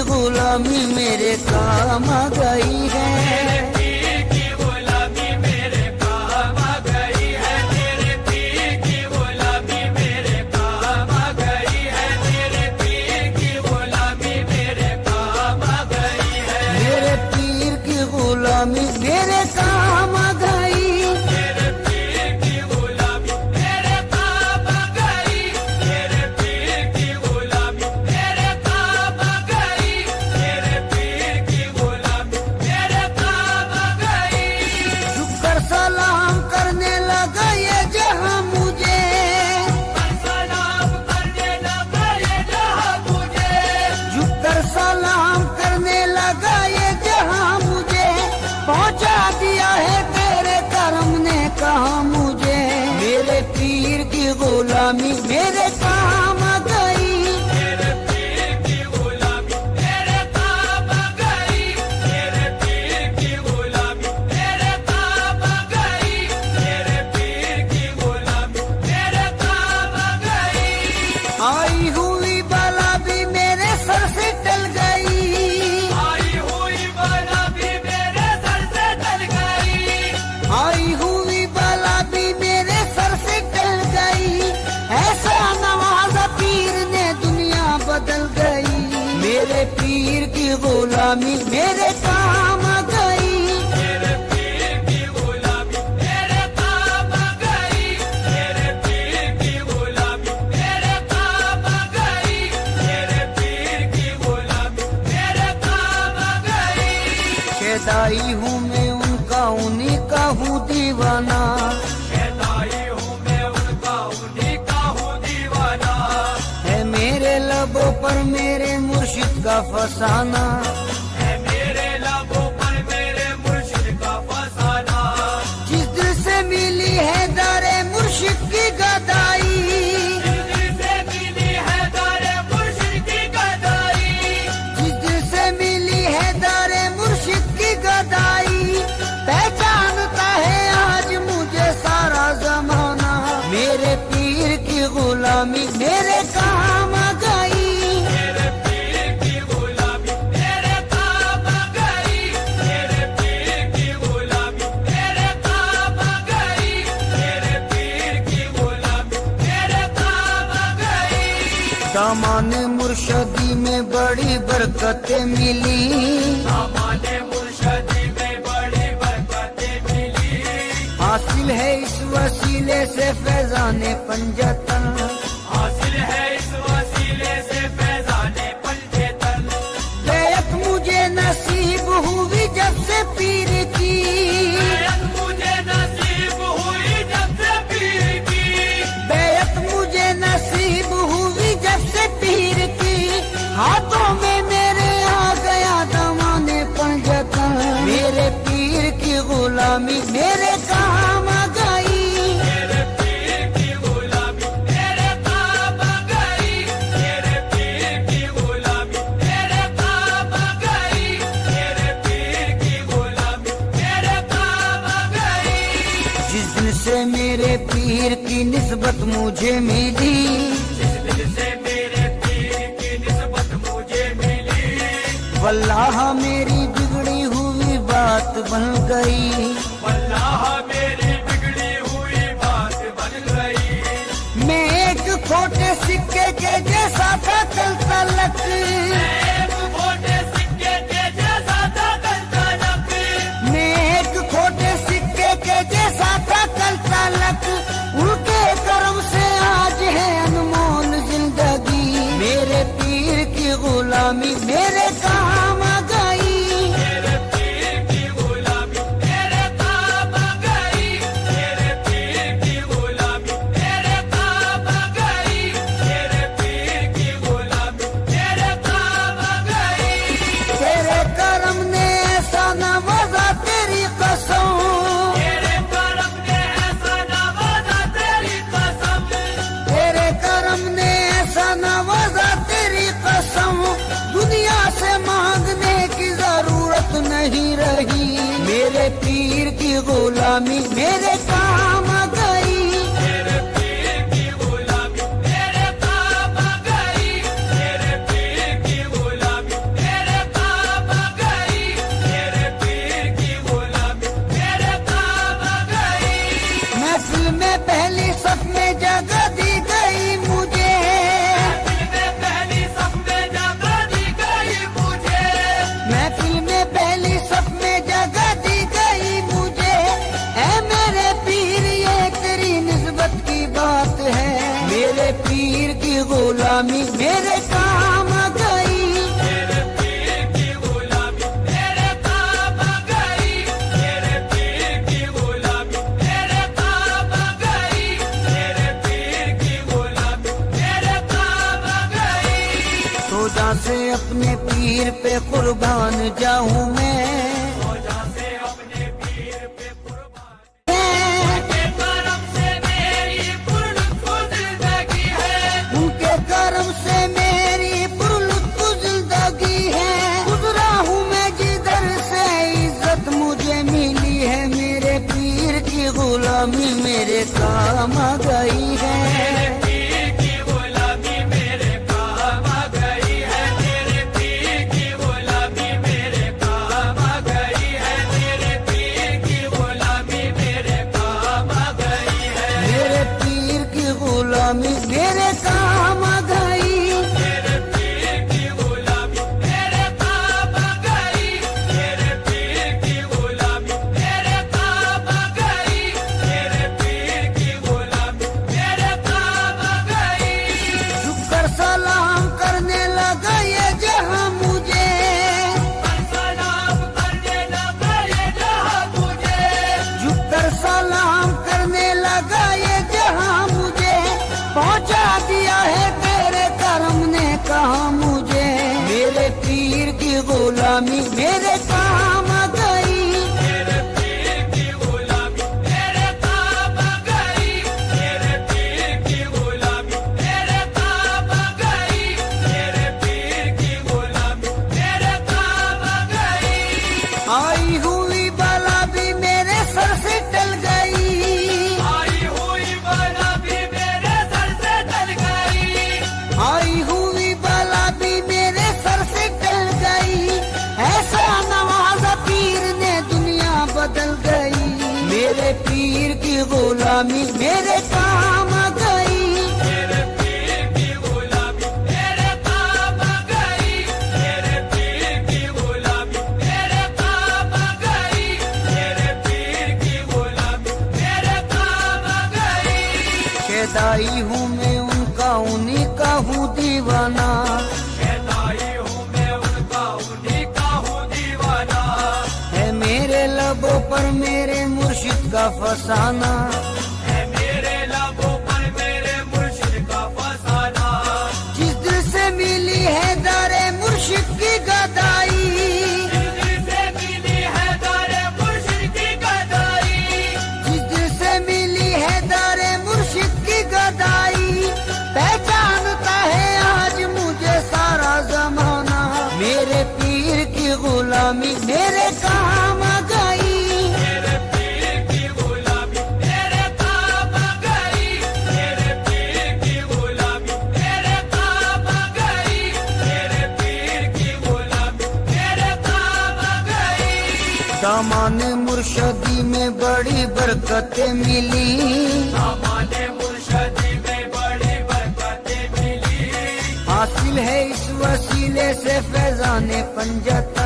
गुलामी मेरे काम आ गई है। मेरे पीर की गुलामी मेरे काम आ गई है। मेरे पीर की गुलामी मेरे काम आ गई है। मेरे पीर की गुलामी मेरे काम आ गई है। मेरे पीर की गुलामी मेरे काम आ गई। मेरे पीर की गुलामी मेरे काम आ गई। मेरे पीर की गुलामी मेरे काम आ गई। मेरे पीर की गुलामी मेरे काम आ गई। झुककर सलाम करने लगा ये जहां मुझे, सलाम करने लगा ये जहां मुझे। झुककर सलाम करने लगा ये जहां मुझे। पहुंचा दिया है तेरे करम ने कहा मुझे। मेरे पीर की गुलामी मेरे काम आ गई। मेरे पीर की गुलामी मेरे काम आ गई। मेरे पीर की गुलामी मेरे काम आ गई। मेरे पीर की गुलामी मेरे काम आ गई। आई हुई बला भी मेरे सर से टल गई। आई हुई बला भी मेरे सर से टल गई। आई हुई बला भी मेरे सर से टल गई। ऐसा नवाजा पीर ने दुनिया बदल गई। मेरे पीर की गुलामी मेरे काम आ गई। मेरे पीर की गुलामी मेरे काम आ गई। मेरे पीर की गुलामी मेरे काम आ गई। मेरे पीर की गुलामी मेरे काम आ गई। खेदाई हूँ मैं उनका, उन्हीं का हूँ दीवाना। शैताई हूँ मैं उनका, उन्हीं का हूँ दीवाना। है मेरे लबों पर मेरे मुर्शिद का फसाना। है मेरे लबों पर मेरे मुर्शिद का फसाना। जिस दिल से मिली है दारे मुर्शिद की गदाई। जिस दिल से मिली है दारे मुर्शिद की गदाई। जिस दिल से मिली है दारे मुर्शिद की गदाई। पहचानता है आज मुझे सारा जमाना। मेरे पीर की गुलामी मेरे काम आ गई। मेरे पीर की गुलामी मेरे काम आ गई। मेरे पीर की गुलामी मेरे काम आ गई। मेरे पीर की गुलामी मेरे काम आ गई। दामन मुर्शदी में बड़ी बरकतें मिली। हमारे मुर्शदी में बड़ी बरकतें मिली। हासिल है इस वसीले से फैजाने पंजतन। हासिल है इस वसीले से फैजाने पंजेतन। बैत मुझे नसीब हुई जब से पीर की। बैत मुझे नसीब हुई जब से पीर की। बैत मुझे नसीब हुई जब से पीर की। हाथों में मेरे आ गया दमाने पंजतन। मेरे पीर की गुलामी मेरे काम आ गई। मेरे पीर की गुलामी मेरे काम आ गई। मेरे पीर की गुलामी मेरे काम आ गई। मेरे पीर की गुलामी मेरे काम आ गई। जिस दिन से मेरे पीर की निस्बत मुझे मिली। जिस दिल से मेरे पीर की निस्बत मुझे मिली। वल्लाह मेरी बिगड़ी हुई बात बन गई। वल्लाह मेरी बिगड़ी हुई बात बन गई। मैं एक खोटे सिक्के के जैसा था कल तलक। एक खोटे सिक्के के जैसा था कल तलक। मैं एक खोटे सिक्के के जैसा था कल तलक। उनके कर्म से आज है अनमोल जिंदगी। मेरे पीर की गुलामी मेरे काम आ गई। मेरे पीर की गुलामी मेरे काम आ गई। मेरे पीर की गुलामी मेरे काम आ गई। मेरे पीर की गुलामी मेरे काम आ गई। तेरे कर्म ने ऐसा नवाजा तेरी कसम। तेरे करम ने ऐसा नवाजा तेरी कसम। तेरे कर्म ने ऐसा नवाजा तेरी कसम। दुनिया से मांगने की जरूरत नहीं रही। मेरे पीर की गुलामी मेरे काम आ गई। मेरे पीर की गुलामी मेरे काम आ गई। मेरे पीर की गुलामी मेरे पीर पे कुर्बान जाऊं मैं, रोजा से अपने पीर पे कुर्बान। के करम से मेरी पुरलुत्फ जिंदगी है, उनके करम से मेरी पुरलुत्फ जिंदगी है। गुजरा हूँ मैं जिधर से इज्जत मुझे मिली है, मेरे पीर की गुलामी मेरे काम आ गई है। मेरे पीर की गुलामी मेरे काम आ गई है, मेरे पीर की गुलामी मेरे काम आ गई है, मेरे पीर की गुलामी मेरे काम आ गई है, मेरे पीर की गुलामी मेरे काम आ गई। मेरे पीर की गुलामी मेरे काम आ गई, मेरे पीर की गुलामी मेरे काम आ गई, मेरे पीर की गुलामी मेरे काम आ गई। झुककर सलाम करने लगा ये जहां मुझे, सलाम करने लगा ये जहां मुझे, झुककर सलाम करने लगा ये जहां मुझे। पहुंचा दिया है तेरे करम ने कहा मुझे, मेरे पीर की गुलामी मेरे काम आ गई। मेरे पीर की गुलामी मेरे काम आ गई, मेरे पीर की गुलामी मेरे काम आ गई, मेरे पीर की गुलामी मेरे काम आ गई। आई हुई बला भी मेरे सर से टल गई, आई हुई बला भी मेरे सर से टल गई, आई हुई बला भी मेरे सर से टल गई। ऐसा नवाजा पीर ने दुनिया बदल गई, मेरे पीर की गुलामी मेरे काम आ गई। मेरे पीर की गुलामी मेरे काम आ गई, मेरे पीर की गुलामी मेरे काम आ गई, मेरे पीर की गुलामी मेरे काम आ गई। खेदाई हूँ मैं उनका, उन्हीं का हूँ दीवाना, कहताई हूँ मैं उनका, उन्हीं का हूँ दीवाना, है मेरे लबों पर मेरे मुर्शिद का फसाना। है मेरे लबों पर मेरे मुर्शिद का फसाना। जिस दिल से मिली है दारे मुर्शिद की गदाई, जिस दिल से मिली है दारे मुर्शिद की गदाई, जिस दिल से मिली है दारे मुर्शिद की गदाई। पहचानता है आज मुझे सारा जमाना, मेरे पीर की गुलामी मेरे काम आ गई। मेरे पीर की गुलामी मेरे काम आ गई, मेरे पीर की गुलामी मेरे काम आ गई, मेरे पीर की गुलामी मेरे काम आ गई। दामन मुर्शदी में बड़ी बरकतें मिली, हमारे मुर्शदी में बड़ी बरकतें मिली, हासिल है इस वसीले से फैजाने पंजत।